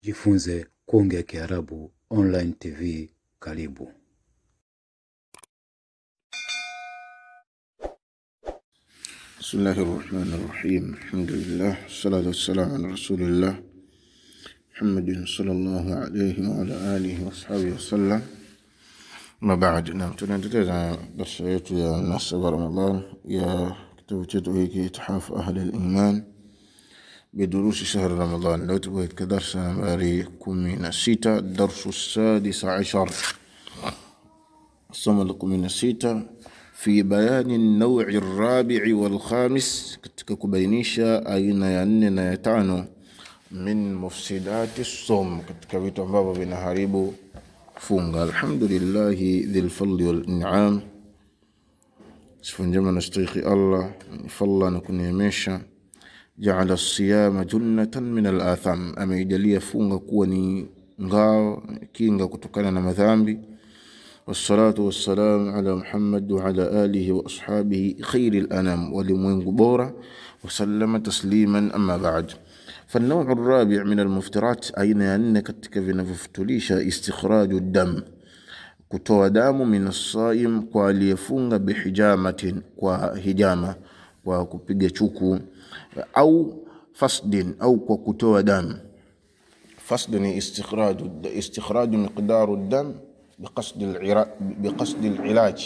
Jifunze kuongea Kiarabu online TV. Karibu. Bismillahirrahmanirrahim. Alhamdulillah, salatu wassalamu ala rasulillah Muhammadin sallallahu alayhi wa ala alihi wa sahbihi wasallam. Ma ba'd, tunaendelea darasa yetu ya nasaba Ramadhan ya kitabu chetu hiki Ithaf Ahli al-Iman bidurusi shahr Ramadhan. Leo tuko katika darasa nambari 16, darsu السادس عشر, somo la 16 في بيان النوع الرابع والخامس, katika kubainisha aina ya 4 na ya 5 min mufsidati as-sawm, katika vitu ambavyo vinaharibu funga. Alhamdulillah dhil fadli wal in'am, sifa njema nastahiki Allah falla na kuneemesha. Ja'ala as-siyama junnatan min al-atham, ameijalia funga kuwa ni ngao kinga kutokana na madhambi. والصلاة والسلام على محمد وعلى آله وأصحابه خير الأنام ولموين بورا وسلم تسليما. أما بعد, فالنوع الرابع من المفترات أين أنك تكفين ففتليش استخراج الدم, kutoa damu min as-saim, kwa aliyefunga bihijamatin, kwa hijama, kwa kupiga chuku, au fasdin, au kwa kutoa damu. Fasdin istikhraju miqdaru ad-dam biqasdi al-ilaj,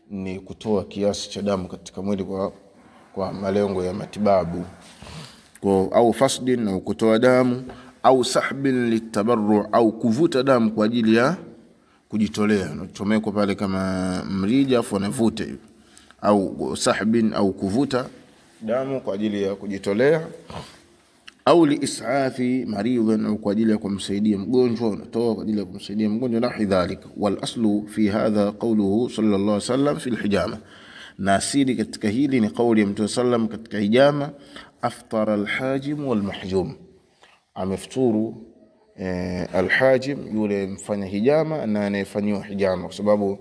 ni kutoa kiasi cha damu katika mwili kwa malengo ya matibabu. Au fasdin, au kutoa damu, au sahbin litabarru, au kuvuta damu kwa ajili ya kujitolea, unachomeka pale kama mrija afu unavuta hivi. Au sahbin, au kuvuta damu kwa ajili ya kujitolea. Au liis'afi maridhan, au kwa ajili ya kumsaidia mgonjwa, unatoa kwa ajili ya kumsaidia mgonjwa na hidhalika. Wal aslu fi hadha qawluhu sallallahu alayhi wasallam fi al-hijama, na asili katika hili ni kauli ya Mtume sallam katika hijama, aftara al-hajim wal mahjum, amefturu al-hajim, yule mfanya hijama na anayefanywa hijama, kwa sababu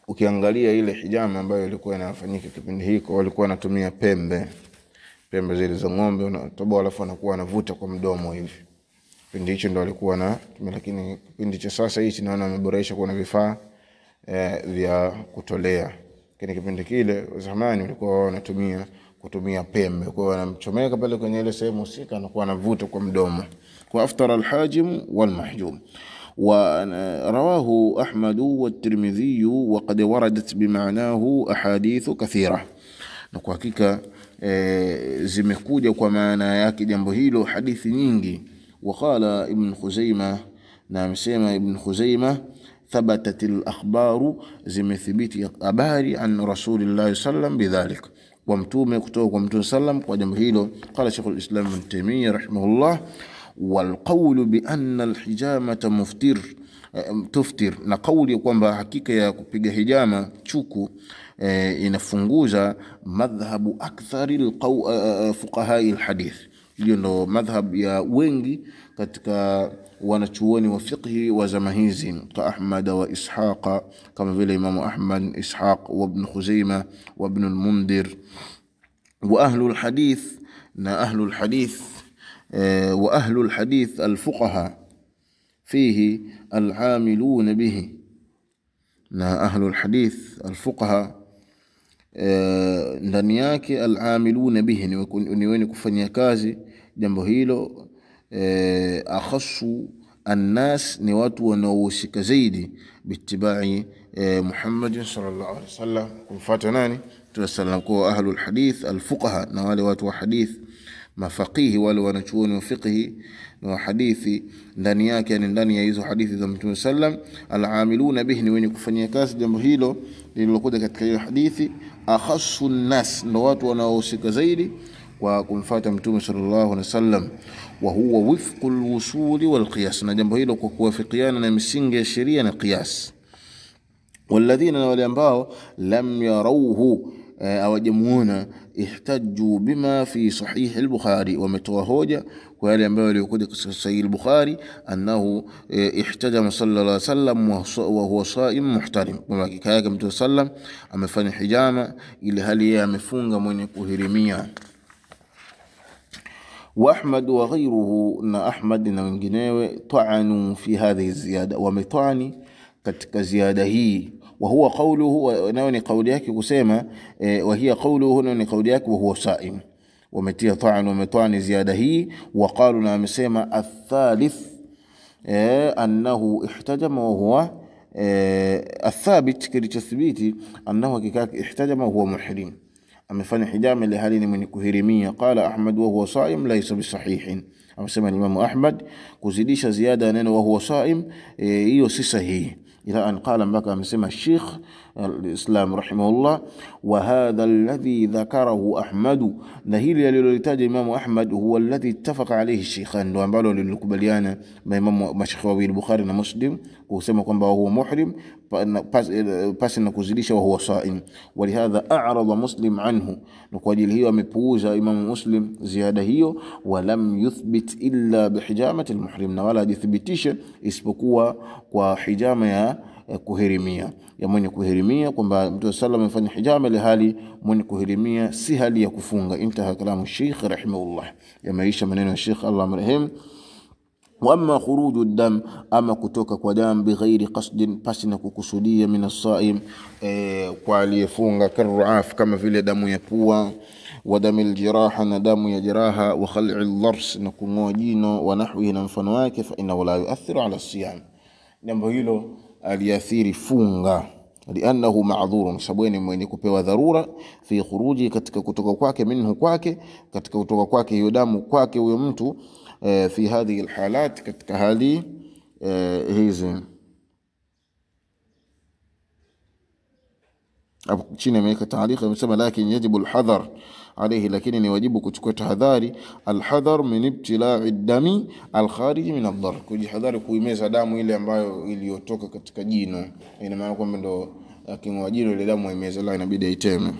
ukiangalia ile hijama ambayo ilikuwa inafanyika kipindi hiko, walikuwa wanatumia pembe zile za ng'ombe, unatoboa alafu anakuwa anavuta kwa mdomo hivi. Kipindi hicho ndo walikuwa na, lakini kipindi cha sasa hichi naona wameboresha, kuna vifaa vya kutolea. Lakini kipindi kile zamani walikuwa wanatumia pembe, kwa wanamchomeka pale kwenye ile sehemu husika, anakuwa anavuta kwa mdomo. Kwa aftara al-hajim wal mahjum. ورواه أحمد والترمذي وقد وردت بمعناه أحاديث كثيرة, na kwa hakika zimekuja kwa maana yake jambo hilo hadithi nyingi. Waqala Ibn Khuzaimah, na amesema Ibn Khuzaimah, thabatat al-akhbaru, zimethibiti habari an Rasulillah sallam bidhalik, wa mtume, kutoka kwa Mtume sallam kwa jambo hilo. Qala Sheikh al-Islam Ibn Taymiyyah rahimahullah, wal qawlu bi anna al-hijamata tuftir, na kauli kwamba hakika ya kupiga hijama chuku inafunguza, madhhabu akthari fuqaha al-hadith, hiyo ndo madhhab ya wengi katika wanachuoni wa fiqhi wa zama hizi, ka Ahmad wa Ishaq, kama vile Imam Ahmad, Ishaq wa Ibn Khuzaimah wa Ibn al-Mundhir. Wa ahlul hadith, na ahlul hadith, wa ahlul hadith al-fuqaha fihi al-amilun bihi, na ahlul hadith al-fuqaha ndani yake al-amilun bihi ni wenye kufanyia kazi jambo hilo. Akhassu an-nas, ni watu wanaohusika zaidi bitibai Muhammad sallallahu alaihi wasallam, kumfuata nani? Tusallam. Kwa ahlul hadith al-fuqaha, na wale watu wa hadith mafaqihi, wale wanachuoni wa fiqhi na hadithi ndani yake, yani ndani ya hizo hadithi za Mtume sallam. Al-amiluna bihi, ni wenye kufanyia kazi jambo hilo lililokuja katika hiyo hadithi. Akhassu an-nas, ndo watu wanaohusika zaidi kwa kumfuata Mtume sallallahu alaihi wasallam. Wa huwa wifqu al-wusuli wal qiyas, na jambo hilo kwa kuwafikiana na misingi ya sheria na qiyas. Walladhina, na wale ambao lam yarawhu, awajamuona, ihtajju bima fi sahih al-Bukhari, wametoa hoja kwa yale ambayo yalikuja katika sahih al-Bukhari, annahu ihtajama sallallahu alaihi wasallam wa huwa saim muhtarim, kwa hakika yake Mtume sallam amefanya hijama ili hali yeye amefunga mwenye kuhirimia. Wa Ahmad wa ghayruhu, na Ahmad na wenginewe, ta'anu fi hadhihi ziyada, wametani katika ziada hii. Wa huwa qawluhu, na ni kauli yake kusema wa hiya qawluhu, na ni kauli yake wa huwa saim. Wametia ta'an, wametani ziada hii. Wa qalu, na amesema athalith annahu ihtajama wa huwa athabit, kilichothibiti annahu hakika ihtajama huwa muhrim, amefanya hijama ile hali ni mwenye kuhirimia. Qala Ahmad wa huwa saim laysa bisahihin, amesema Imam Ahmad kuzidisha ziada neno wa huwa saim hiyo si sahihi. Ila an qala, mpaka amesema Sheikh al-Islam rahimahullah, wa hadha alladhi dhakarahu Ahmad, na hili alilolitaja Imam Ahmad huwa alladhi ittafaqa alayhi Sheikhan, ndo ambalo lilikubaliana Imam Mashayikh wa Bukhari na Muslim kusema kwamba huwa muhrim pasi na kuzidisha wa huwa saim. Walihadha a'rada Muslim anhu, na kwa ajili hiyo amepuuza Imam Muslim ziada hiyo. Wa lam yuthbit illa bihijamati almuhrim, na wala adithibitisha isipokuwa kwa hijama ya kuhirimia, ya mwenye kuhirimia, kwamba Mtume sallallahu amefanya hijama ile hali mwenye kuhirimia, si hali ya kufunga. Intaha kalamu Sheikh rahimahullah, yameisha maneno ya Sheikh Allah marham. Wa amma khuruju dam, ama kutoka kwa damu bighairi qasdin, pasina kukusudia, min as-saim, kwa aliyefunga, karuaf, kama vile damu ya pua, wa damil jiraha, na damu ya jiraha, wa khal'i al-dhars, na kung'oa jino, wa nahwihi, na mfano wake, fa innahu la yu'athiru ala as-siyam, jambo hilo aliathiri funga, li'annahu ma'dhurun, sababu ni mwenye kupewa dharura, fi khuruji, katika kutoka kwake, minhu kwake, katika kutoka kwake hiyo damu kwake huyo mtu, fi hadhihi alhalat, katika hali hizi. Hapo chini ameweka taarifa, amesema lakini yajibu alhadhar alayhi, lakini ni wajibu kuchukua tahadhari, alhadhar min ibtila'i ad-dami alkharij min ad-dar, kujihadhari kuimeza damu ile ambayo iliyotoka katika jino. Ina maana kwamba ndo aking'oa jino ile damu imeza, la inabidi aiteme.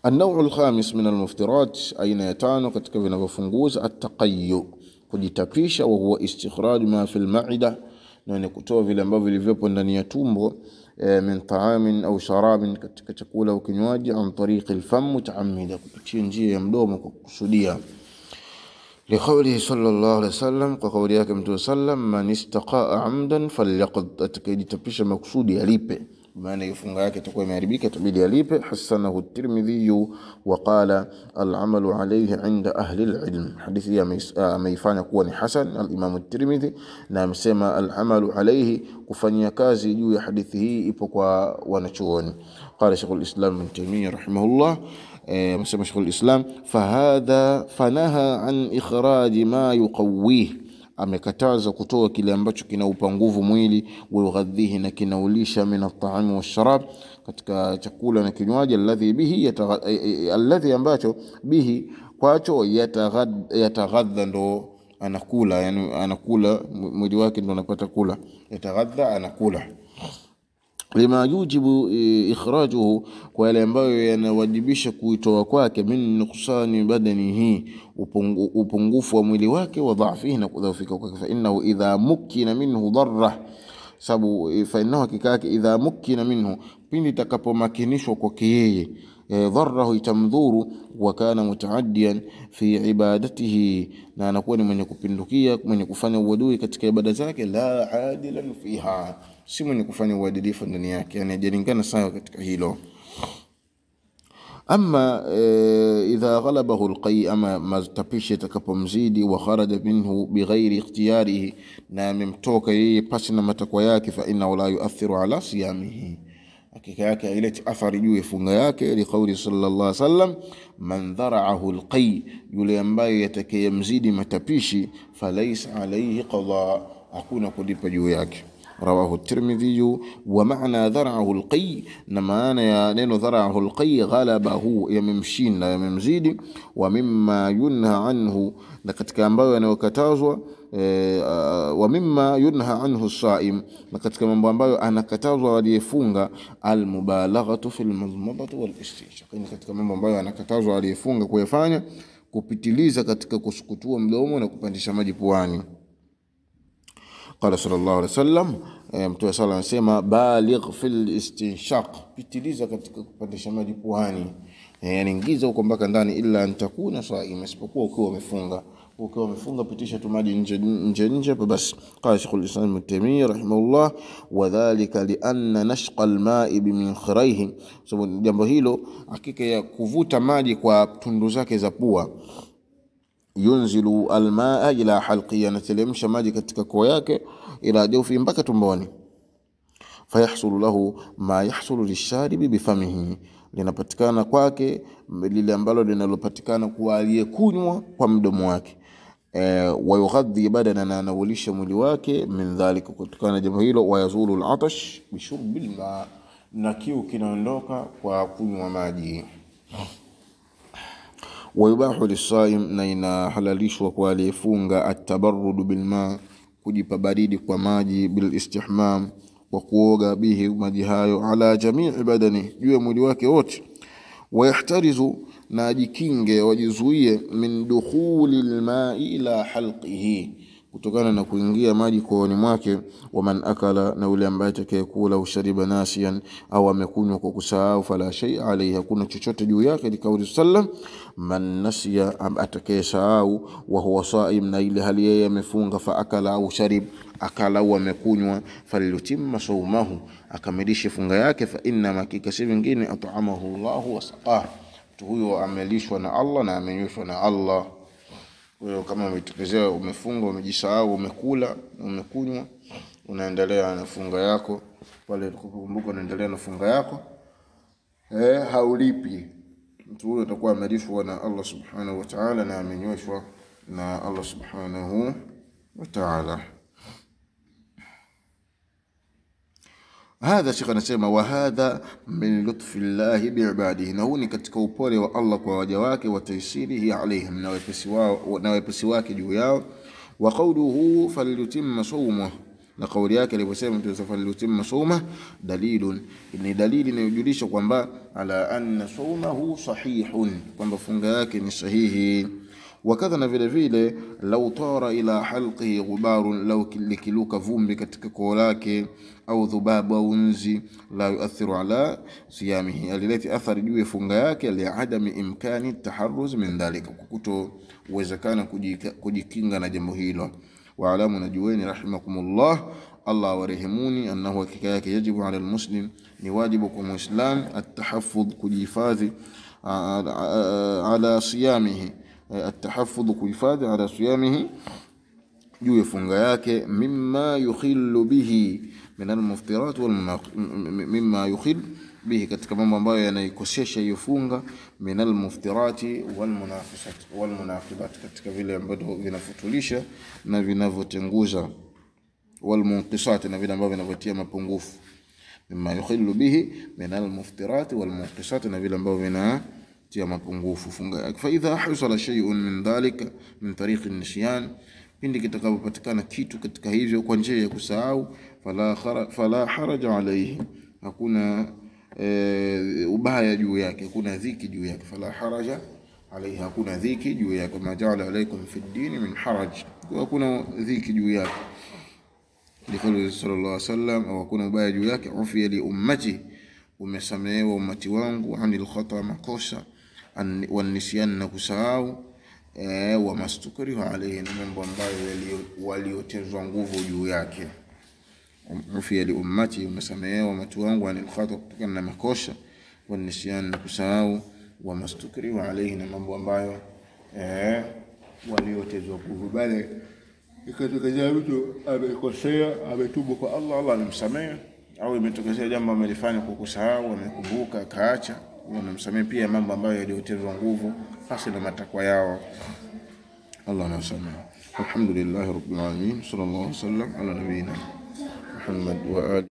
النوع الخامس من المفطرات, aina ya tano katika vinavyofunguza, at-taqayyu, kujitapisha, wa huwa istikhraj ma fi al-ma'ida, na ni kutoa vile ambavyo vilivyopo ndani ya tumbo, min ta'amin au sharabin, katika chakula au kinywaji, an tariqi al-fam muta'ammida, kupitia njia ya mdomo kwa kukusudia. Liqawlihi sallallahu alayhi wasallam, kwa kauli yake Mtume sallam, man istaqa'a amdan falyaqd, atakayejitapisha makusudi alipe, maana ifunga yake itakuwa imeharibika, itabidi alipe. Hasanahu at-Tirmidhi wa qala al-amalu alayhi 'inda ahli al-ilm, hadithi ameifanya kuwa ni hasan al-Imam at-Tirmidhi, na amesema al-amalu alayhi, kufanyia kazi juu ya hadithi hii ipo kwa wanachuoni. Qala Sheikh al-Islam Ibn Taymiyyah rahimahullah, amesema Sheikh al-Islam, fahadha fanaha an ikhraj ma yuqawwih, amekataza kutoa kile ambacho kinaupa nguvu mwili, wa yughadhihi, na kinaulisha, min at-ta'am wa sharab, katika chakula na kinywaji, alladhi ambacho bihi kwacho yataghadha, ndo anakula, yani anakula mwili wake ndo anapata kula, yataghadha, anakula. Lima yujibu ikhrajuhu, kwa yale ambayo yanawajibisha kuitoa kwake, min nuqsani badanihi, upungufu wa mwili wake, wa dha'fihi, na kudhoofika kwake. Fa innahu idha mukkina minhu darra, sababu fa innahu hakika yake, idha mukkina minhu, pindi takapomakinishwa kwake yeye, dharrahu, itamdhuru, wa kana mutaaddiyan fi ibadatihi, na anakuwa ni mwenye kupindukia, mwenye kufanya uadui katika ibada zake, la adilan fiha, si mwenye kufanya uadilifu ndani yake, yani hajalingana sawa katika hilo. Ama idha ghalabahu alqay, ama maztapishi takapomzidi, wa kharaja minhu bighairi ikhtiyarihi, na amemtoka yeye pasi na matakwa yake, fa inna la yu'athiru ala siyamihi, hakika yake haileti athari juu ya funga yake. Liqauli sallallahu alaihi wasallam, man dhara'ahu alqay, yule ambaye yatakayemzidi matapishi, falaysa alayhi qada, hakuna kulipa juu yake. Rawahu at-Tirmidhi. Wa maana dhara'ahu alqay, na maana ya neno dhara'ahu alqay, ghalabahu, yamemshinda, yamemzidi. Wa mimma yunha anhu, na katika ambayo yanayokatazwa, wa mimma yunha anhu as-sa'im, na katika mambo ambayo anakatazwa aliyefunga, al-mubalaghatu fil madmadati wal istinshaq, ni katika mambo ambayo anakatazwa aliyefunga kuyafanya, kupitiliza katika kusukutua mdomo na kupandisha maji puani. Qala sallallahu alayhi wasallam, Mtume sallallahu anasema, baligh fil istinshaq, pitiliza katika kupandisha maji puani. yani ingiza huko mpaka ndani, illa antakuna saima, isipokuwa ukiwa umefunga. Ukiwa umefunga pitisha tu maji nje basi. Qala Shaykhul Islam Ibn Taymiyyah rahimahullah, wa dhalika li anna nashqa al-ma'i biminkhiraihi, sababu jambo hilo hakika ya kuvuta maji kwa tundu zake za pua, yunzilu al-ma'a ila halqi, yanatelemsha maji katika koo yake, ila jawfi, mpaka tumboni. Fayahsulu lahu ma yahsulu lisharibi bifamihi, linapatikana kwake lile ambalo linalopatikana kwa aliyekunywa kwa mdomo wake. Wa yughadhi badana, anaulisha mwili wake, min dhalika, kutokana na jambo hilo. Wa yazulu al-atash bishurbil ma, na kiu kinaondoka kwa kunywa maji. Wa yubahu lisaim, na inahalalishwa kwa aliyefunga, at-tabarrud bil ma, kujipa baridi kwa maji, bil istihmam, wa kuoga bihi, maji hayo, ala jamii badani, juu ya mwili wake wote. Wayahtarizu, na ajikinge, wajizuie, min dukhuli alma'i ila halqihi, kutokana na kuingia maji kooni mwake. Wa man akala, na yule ambaye atakayekula, ushariba nasiyan, au amekunywa kwa kusahau, fala shay'a alayhi, hakuna chochote juu yake. Likauli sallam, man nasiya, atakayesahau, wa huwa saim, na ile hali yeye amefunga, fa akala au sharib, akala au amekunywa, falyutimma sawmahu, akamilishe funga yake. Fa inna makika, si vingine, at'amahu Allah wa saqah, huyo amelishwa na Allah na amenyweshwa na Allah. Kwa hiyo kama umetokezea umefunga, umejisahau, umekula, umekunywa, unaendelea na funga yako, pale ukikumbuka unaendelea na funga yako, haulipi. Mtu huyo atakuwa amelishwa na Allah subhanahu wa ta'ala na amenyweshwa na Allah subhanahu wa ta'ala. Hadha Sheikh anasema, wa hadha min lutfi llahi biibadihi, na huu ni katika upole wa Allah kwa waja wake, wa taysirihi alaihim, na wepesi wake juu yao. Wa qawluhu falyutimma sawmahu, na kauli yake aliposema mtu falyutimma sawmahu, dalilun, ni dalili inayojulisha kwamba ala anna sawmahu sahihun, kwamba funga yake ni sahihi. Wakadha, na vile vile, law tara ila halqihi ghubarun, law likiluka vumbi katika koo lake, au dhubabu au nzi, la yuathiru ala siyamihi, alileti athari juu ya funga yake, liadami imkani taharruz min dhalika, kukuto uwezekana kujikinga na jambo hilo. Wa alamu, najueni rahimakumullah, Allah warehemuni, annahu hakika yake, yajibu ala almuslim, ni wajibu kwa muislam, at-tahaffudh, kujihifadhi, ala siyamihi, التحفظ kuhifadhi, ala siyamihi, juu ya funga yake, mimma yukhillu bihi min almuftirat mimma yukhillu bihi, katika mambo ambayo yanaikosesha hiyo funga, min almuftirati walmunafibat, katika vile ambavyo vinafutulisha na vinavyotenguza, walmunqisat, na vile ambavyo vinavotia mapungufu. Mimma yukhillu bihi min almuftirati walmunqisat, na vile ambavyo vinatia mapungufu funga yake. Fa idha hasala shay'un min dhalika min tariqi an-nisyan, pindi kitakapopatikana kitu katika hivyo kwa njia ya kusahau, fala haraja alayhi, hakuna ubaya juu yake, hakuna dhiki juu yake. Fala haraja alayhi, hakuna dhiki juu yake. Ma ja'ala alaykum fi ad-din min haraj, hakuna dhiki juu yake. Likulu sallallahu alayhi wasallam, au hakuna ubaya juu yake. Ufiya li ummati, umesamehewa ummati wangu, anil khata, makosa, wan nisyan, na kusahau, wa mastukrihu alayhi, na mambo ambayo waliotezwa nguvu juu yake. Ufiya li ummati, umesamehewa ummati wangu, anil khata, kutokana na makosa, wan nisyan, na kusahau, wa mastukrihu alayhi, na mambo ambayo waliotezwa nguvu. Bali ikatokezea mtu amekosea, ametubu kwa Allah, Allah anamsamehe, au imetokezea jambo amelifanya kwa kusahau, amekumbuka kaacha, anamsamehe pia mambo ambayo yaliotezwa nguvu hasa na matakwa yao, Allah anamsamehe. Alhamdulillah rabbil alamin, sallallahu alaihi wasallam ala nabiyina Muhammad wa ali.